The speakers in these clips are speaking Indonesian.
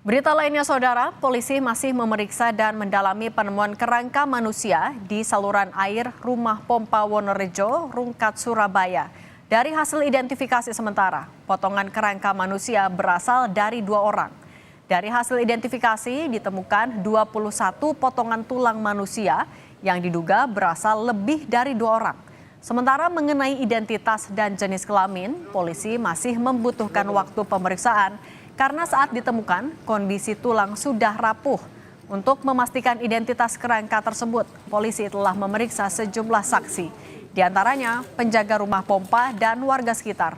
Berita lainnya saudara, polisi masih memeriksa dan mendalami penemuan kerangka manusia di saluran air rumah pompa Wonorejo, Rungkat, Surabaya. Dari hasil identifikasi sementara, potongan kerangka manusia berasal dari 2 orang. Dari hasil identifikasi ditemukan 21 potongan tulang manusia yang diduga berasal lebih dari 2 orang. Sementara mengenai identitas dan jenis kelamin, polisi masih membutuhkan waktu pemeriksaan karena saat ditemukan, kondisi tulang sudah rapuh. Untuk memastikan identitas kerangka tersebut, polisi telah memeriksa sejumlah saksi, di antaranya penjaga rumah pompa dan warga sekitar.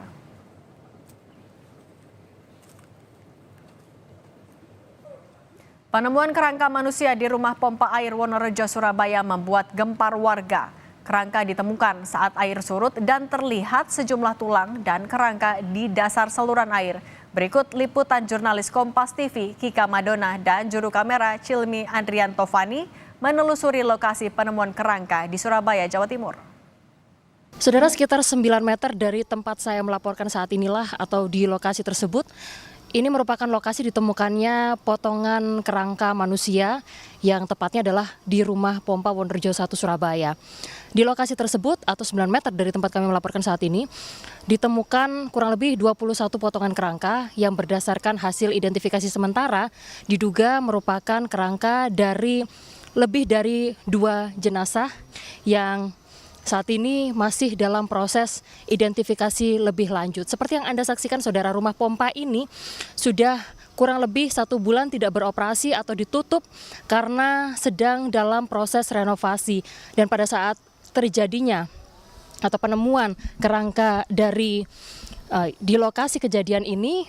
Penemuan kerangka manusia di rumah pompa air Wonorejo, Surabaya membuat gempar warga. Kerangka ditemukan saat air surut dan terlihat sejumlah tulang dan kerangka di dasar saluran air. Berikut liputan jurnalis Kompas TV Kika Madona dan juru kamera Cilmi Andrianto Fani menelusuri lokasi penemuan kerangka di Surabaya, Jawa Timur. Saudara, sekitar 9 meter dari tempat saya melaporkan saat inilah atau di lokasi tersebut, ini merupakan lokasi ditemukannya potongan kerangka manusia yang tepatnya adalah di rumah pompa Wonorejo 1 Surabaya. Di lokasi tersebut atau 9 meter dari tempat kami melaporkan saat ini, ditemukan kurang lebih 21 potongan kerangka yang berdasarkan hasil identifikasi sementara diduga merupakan kerangka dari lebih dari 2 jenazah yang saat ini masih dalam proses identifikasi lebih lanjut. Seperti yang Anda saksikan, saudara, rumah pompa ini sudah kurang lebih 1 bulan tidak beroperasi atau ditutup karena sedang dalam proses renovasi. Dan pada saat terjadinya atau penemuan kerangka dari di lokasi kejadian ini,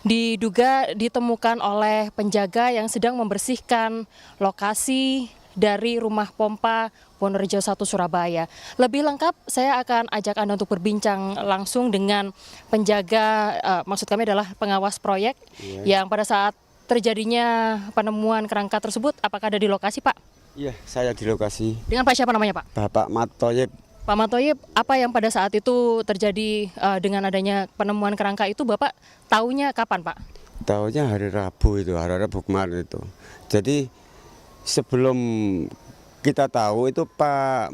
diduga ditemukan oleh penjaga yang sedang membersihkan lokasi dari rumah pompa Wonorejo 1 Surabaya. Lebih lengkap saya akan ajak Anda untuk berbincang langsung dengan penjaga, maksud kami adalah pengawas proyek yang pada saat terjadinya penemuan kerangka tersebut, apakah ada di lokasi, Pak? Iya, saya di lokasi. Dengan Pak siapa namanya, Pak? Bapak Matoyib. Pak Matoyib, apa yang pada saat itu terjadi dengan adanya penemuan kerangka itu, Bapak tahunya kapan, Pak? Tahunya hari Rabu kemarin itu. Jadi sebelum kita tahu itu Pak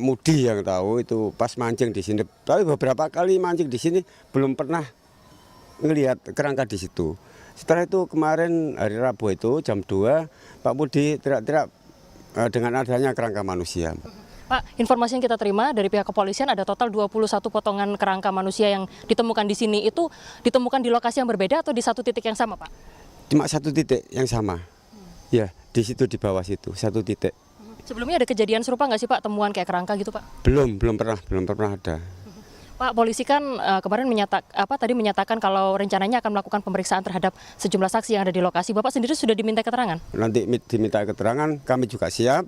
Mudi yang tahu itu pas mancing di sini. Tapi beberapa kali mancing di sini belum pernah ngelihat kerangka di situ. Setelah itu kemarin hari Rabu itu jam 2 Pak Mudi teriak-teriak dengan adanya kerangka manusia. Pak, informasi yang kita terima dari pihak kepolisian ada total 21 potongan kerangka manusia yang ditemukan di sini. Itu ditemukan di lokasi yang berbeda atau di satu titik yang sama, Pak? Cuma satu titik yang sama. Ya, di situ di bawah situ, satu titik. Sebelumnya ada kejadian serupa nggak sih, Pak, temuan kayak kerangka gitu, Pak? Belum pernah ada. Pak, polisi kan kemarin menyatakan kalau rencananya akan melakukan pemeriksaan terhadap sejumlah saksi yang ada di lokasi. Bapak sendiri sudah diminta keterangan? Nanti diminta keterangan, kami juga siap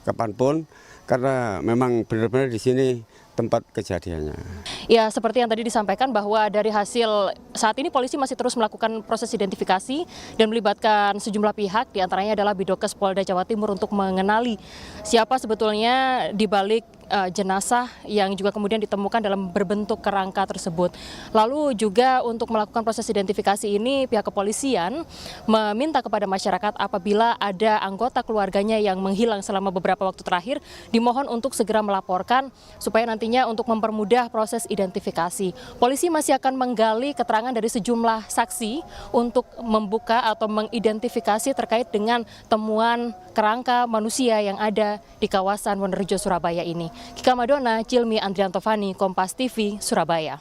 kapanpun karena memang benar-benar di sini tempat kejadiannya. Ya, seperti yang tadi disampaikan bahwa dari hasil saat ini polisi masih terus melakukan proses identifikasi dan melibatkan sejumlah pihak, diantaranya adalah Bidokes Polda Jawa Timur untuk mengenali siapa sebetulnya di balik jenazah yang juga kemudian ditemukan dalam berbentuk kerangka tersebut. Lalu juga untuk melakukan proses identifikasi ini pihak kepolisian meminta kepada masyarakat apabila ada anggota keluarganya yang menghilang selama beberapa waktu terakhir, dimohon untuk segera melaporkan supaya nantinya untuk mempermudah proses identifikasi. Polisi masih akan menggali keterangan dari sejumlah saksi untuk membuka atau mengidentifikasi terkait dengan temuan kerangka manusia yang ada di kawasan Wonorejo, Surabaya ini. Kika Madona, Cilmi Andrianto Fani, Kompas TV, Surabaya.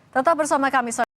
Tetap bersama kami.